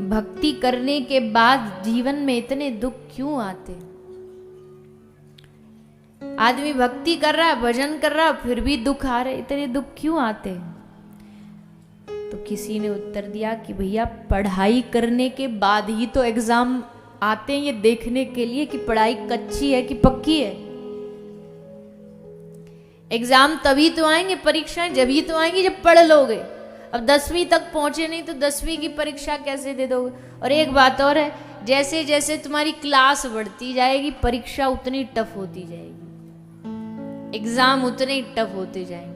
भक्ति करने के बाद जीवन में इतने दुख क्यों आते? आदमी भक्ति कर रहा है, भजन कर रहा है, फिर भी दुख आ रहे, इतने दुख क्यों आते? तो किसी ने उत्तर दिया कि भैया पढ़ाई करने के बाद ही तो एग्जाम आते हैं, ये देखने के लिए कि पढ़ाई कच्ची है कि पक्की है। एग्जाम तभी तो आएंगे, परीक्षाएं जब ही तो आएंगी जब पढ़ लोगे। अब 10वीं तक पहुंचे नहीं तो 10वीं की परीक्षा कैसे दे दोगे? और एक बात और है, जैसे जैसे तुम्हारी क्लास बढ़ती जाएगी परीक्षा उतनी टफ होती जाएगी, एग्जाम उतने ही टफ होते जाएंगे।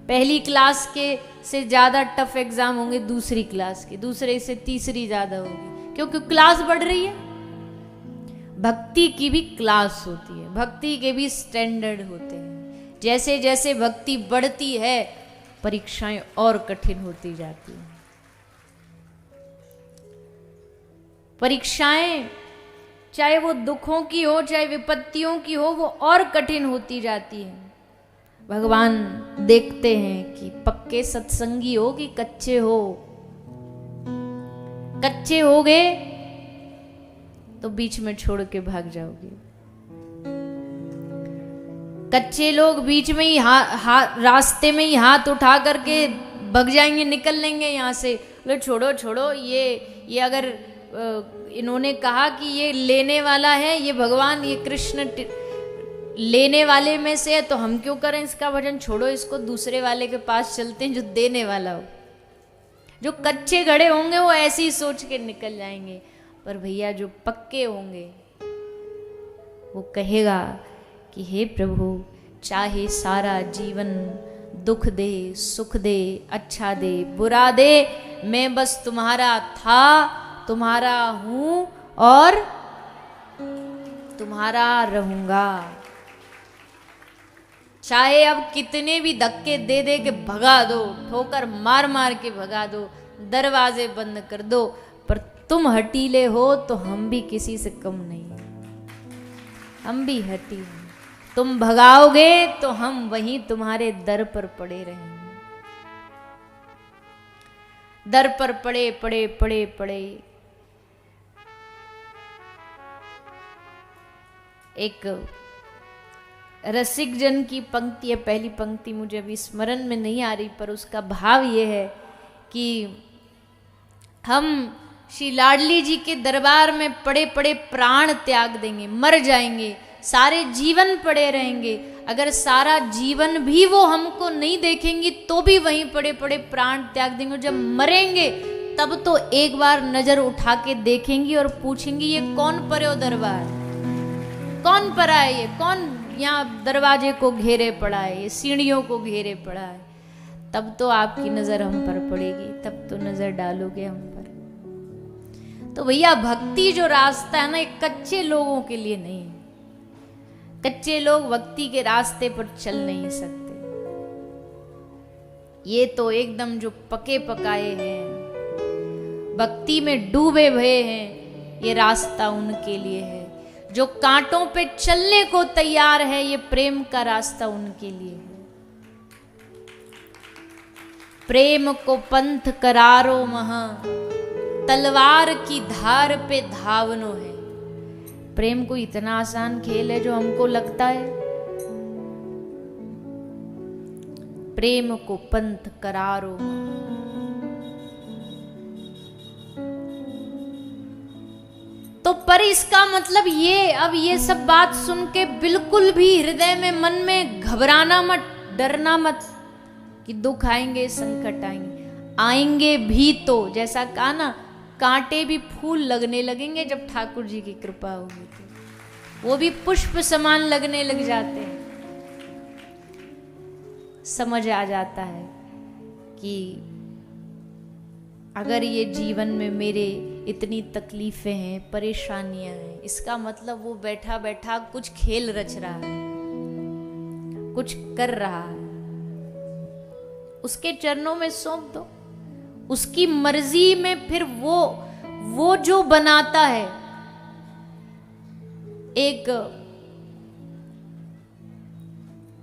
पहली क्लास के से ज्यादा टफ एग्जाम होंगे दूसरी क्लास के, दूसरे से तीसरी ज्यादा होगी, क्योंकि क्लास बढ़ रही है। भक्ति की भी क्लास होती है, भक्ति के भी स्टैंडर्ड होते हैं। जैसे जैसे भक्ति बढ़ती है परीक्षाएं और कठिन होती जाती हैं। परीक्षाएं चाहे वो दुखों की हो चाहे विपत्तियों की हो, वो और कठिन होती जाती है। भगवान देखते हैं कि पक्के सत्संगी हो कि कच्चे हो। कच्चे हो गए तो बीच में छोड़ के भाग जाओगे। कच्चे लोग बीच में ही रास्ते में ही हाथ उठा करके भग जाएंगे, निकल लेंगे यहाँ से। लो छोड़ो छोड़ो, ये अगर इन्होंने कहा कि ये लेने वाला है, ये भगवान, ये कृष्ण लेने वाले में से है, तो हम क्यों करें इसका भजन? छोड़ो इसको, दूसरे वाले के पास चलते हैं जो देने वाला हो। जो कच्चे घड़े होंगे वो ऐसे ही सोच के निकल जाएंगे, पर भैया जो पक्के होंगे वो कहेगा कि हे प्रभु, चाहे सारा जीवन दुख दे, सुख दे, अच्छा दे, बुरा दे, मैं बस तुम्हारा था, तुम्हारा हूं और तुम्हारा रहूंगा। चाहे अब कितने भी धक्के दे दे के भगा दो, ठोकर मार मार के भगा दो, दरवाजे बंद कर दो, पर तुम हटीले हो तो हम भी किसी से कम नहीं, हम भी हटीले। तुम भगाओगे तो हम वहीं तुम्हारे दर पर पड़े रहेंगे। दर पर पड़े पड़े पड़े पड़े। एक रसिक जन की पंक्ति है, पहली पंक्ति मुझे अभी स्मरण में नहीं आ रही, पर उसका भाव ये है कि हम श्री लाडली जी के दरबार में पड़े पड़े प्राण त्याग देंगे, मर जाएंगे, सारे जीवन पड़े रहेंगे। अगर सारा जीवन भी वो हमको नहीं देखेंगी तो भी वहीं पड़े पड़े प्राण त्याग देंगे। जब मरेंगे तब तो एक बार नजर उठा के देखेंगी और पूछेंगी ये कौन परे दरबार, कौन परा है, ये कौन यहाँ दरवाजे को घेरे पड़ा है, ये सीढ़ियों को घेरे पड़ा है। तब तो आपकी नजर हम पर पड़ेगी, तब तो नजर डालोगे हम पर। तो भैया भक्ति जो रास्ता है ना, ये कच्चे लोगों के लिए नहीं है। कच्चे लोग भक्ति के रास्ते पर चल नहीं सकते। ये तो एकदम जो पके पकाए हैं, भक्ति में डूबे हुए हैं, ये रास्ता उनके लिए है। जो कांटों पे चलने को तैयार है, ये प्रेम का रास्ता उनके लिए है। प्रेम को पंथ करारो महा, तलवार की धार पे धावनो है। प्रेम को इतना आसान खेल है जो हमको लगता है। प्रेम को पंथ करारो। तो पर इसका मतलब ये, अब ये सब बात सुन के बिल्कुल भी हृदय में, मन में घबराना मत, डरना मत कि दुख आएंगे, संकट आएंगे। आएंगे भी तो, जैसा कहा ना, कांटे भी फूल लगने लगेंगे जब ठाकुर जी की कृपा होगी तो वो भी पुष्प समान लगने लग जाते हैं। समझ आ जाता है कि अगर ये जीवन में मेरे इतनी तकलीफें हैं, परेशानियां हैं, इसका मतलब वो बैठा बैठा कुछ खेल रच रहा है, कुछ कर रहा है। उसके चरणों में सौंप दो, उसकी मर्जी में। फिर वो जो बनाता है।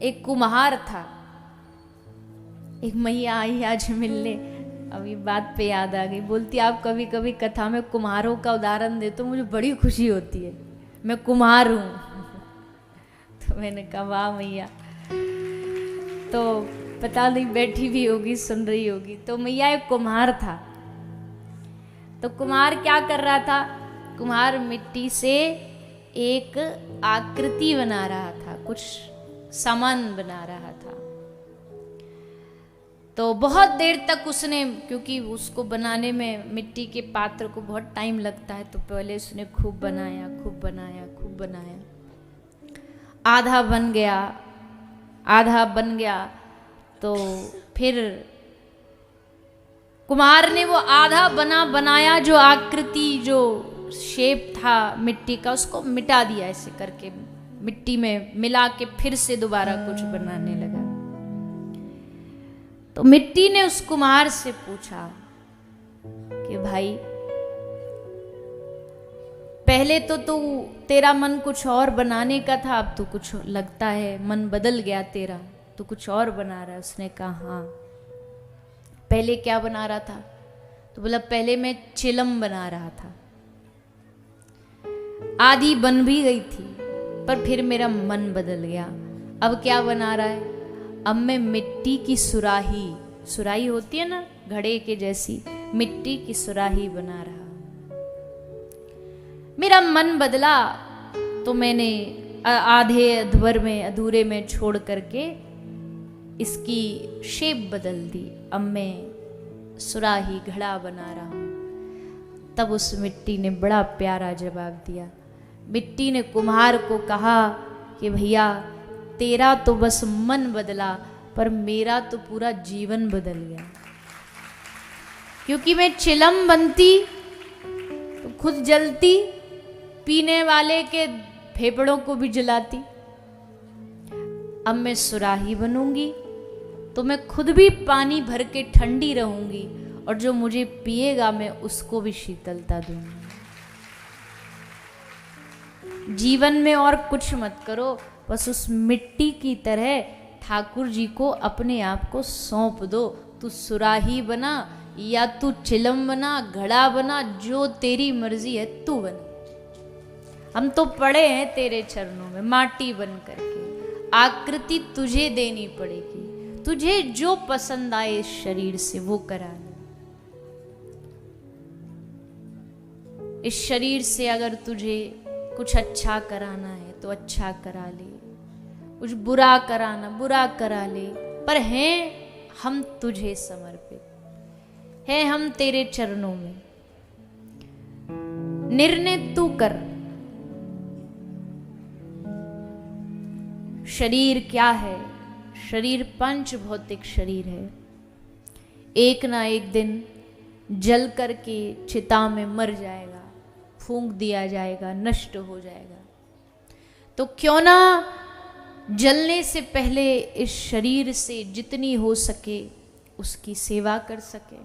एक कुम्हार था, एक मैया आई आज मिलने, अब ये बात पे याद आ गई, बोलती आप कभी कभी कथा में कुम्हारों का उदाहरण दे तो मुझे बड़ी खुशी होती है, मैं कुम्हार हूँ। तो मैंने कहा वाह मैया। तो पता नहीं बैठी भी होगी सुन रही होगी। तो मैया एक कुम्हार था। तो कुम्हार क्या कर रहा था, कुम्हार मिट्टी से एक आकृति बना रहा था, कुछ सामान बना रहा था। तो बहुत देर तक उसने, क्योंकि उसको बनाने में मिट्टी के पात्र को बहुत टाइम लगता है, तो पहले उसने खूब बनाया खूब बनाया खूब बनाया। आधा बन गया, आधा बन गया। तो फिर कुम्हार ने वो आधा बना बनाया जो आकृति, जो शेप था मिट्टी का, उसको मिटा दिया ऐसे करके, मिट्टी में मिला के फिर से दोबारा कुछ बनाने लगा। तो मिट्टी ने उस कुम्हार से पूछा कि भाई पहले तो तू, तेरा मन कुछ और बनाने का था, अब तो कुछ लगता है मन बदल गया तेरा, तू कुछ और बना रहा है। उसने कहा हाँ। पहले क्या बना रहा था? तो बोला पहले मैं चिलम बना रहा था, आधी बन भी गई थी, पर फिर मेरा मन बदल गया। अब क्या बना रहा है? अब मैं मिट्टी की सुराही, सुराही होती है ना घड़े के जैसी, मिट्टी की सुराही बना रहा। मेरा मन बदला तो मैंने आधे अधवर में, अधूरे में छोड़ करके इसकी शेप बदल दी। अब मैं सुराही घड़ा बना रहा हूं। तब उस मिट्टी ने बड़ा प्यारा जवाब दिया। मिट्टी ने कुम्हार को कहा कि भैया तेरा तो बस मन बदला, पर मेरा तो पूरा जीवन बदल गया। क्योंकि मैं चिलम बनती तो खुद जलती, पीने वाले के फेफड़ों को भी जलाती। अब मैं सुराही बनूंगी तो मैं खुद भी पानी भर के ठंडी रहूंगी, और जो मुझे पिएगा मैं उसको भी शीतलता दूंगी। जीवन में और कुछ मत करो, बस उस मिट्टी की तरह ठाकुर जी को अपने आप को सौंप दो। तू सुराही बना या तू चिलम बना, घड़ा बना, जो तेरी मर्जी है तू बना। हम तो पड़े हैं तेरे चरणों में माटी बन करके, आकृति तुझे देनी पड़ेगी। तुझे जो पसंद आए इस शरीर से वो करा ले। इस शरीर से अगर तुझे कुछ अच्छा कराना है तो अच्छा करा ले, कुछ बुरा कराना बुरा करा ले, पर हैं हम तुझे समर्पित, है हम तेरे चरणों में। निर्णय तू कर। शरीर क्या है? शरीर पंच भौतिक शरीर है। एक ना एक दिन जल करके चिता में मर जाएगा, फूंक दिया जाएगा, नष्ट हो जाएगा। तो क्यों ना जलने से पहले इस शरीर से जितनी हो सके उसकी सेवा कर सके।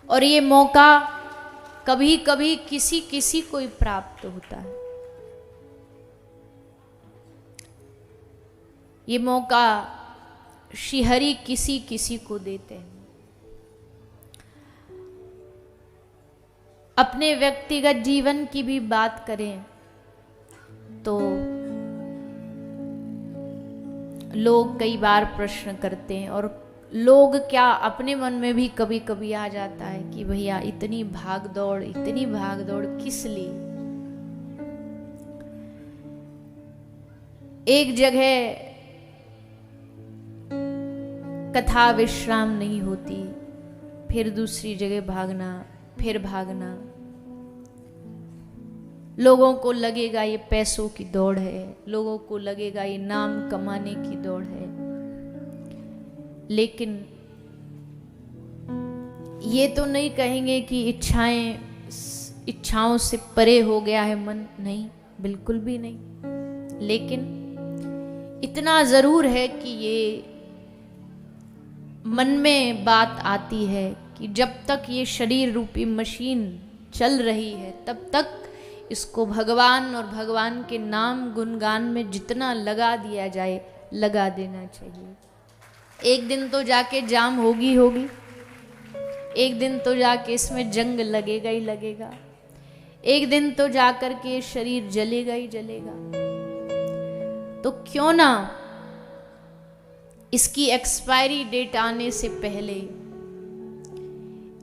और ये मौका कभी कभी किसी किसी को ही प्राप्त होता है। ये मौका श्रीहरि किसी किसी को देते हैं। अपने व्यक्तिगत जीवन की भी बात करें तो लोग कई बार प्रश्न करते हैं, और लोग क्या अपने मन में भी कभी कभी आ जाता है कि भैया इतनी भाग दौड़ किस लिए? एक जगह कथा विश्राम नहीं होती, फिर दूसरी जगह भागना, फिर भागना। लोगों को लगेगा ये पैसों की दौड़ है, लोगों को लगेगा ये नाम कमाने की दौड़ है, लेकिन ये तो नहीं कहेंगे कि इच्छाओं से परे हो गया है मन, नहीं, बिल्कुल भी नहीं। लेकिन इतना जरूर है कि ये मन में बात आती है कि जब तक ये शरीर रूपी मशीन चल रही है तब तक इसको भगवान और भगवान के नाम गुणगान में जितना लगा दिया जाए लगा देना चाहिए। एक दिन तो जाके जाम होगी। एक दिन तो जाके इसमें जंग लगेगा ही लगेगा, एक दिन तो जाकर के शरीर जलेगा ही जलेगा। तो क्यों ना इसकी एक्सपायरी डेट आने से पहले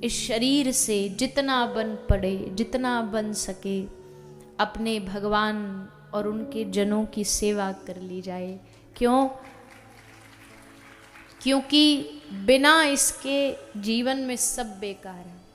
इस शरीर से जितना बन पड़े, जितना बन सके, अपने भगवान और उनके जनों की सेवा कर ली जाए। क्यों? क्योंकि बिना इसके जीवन में सब बेकार है।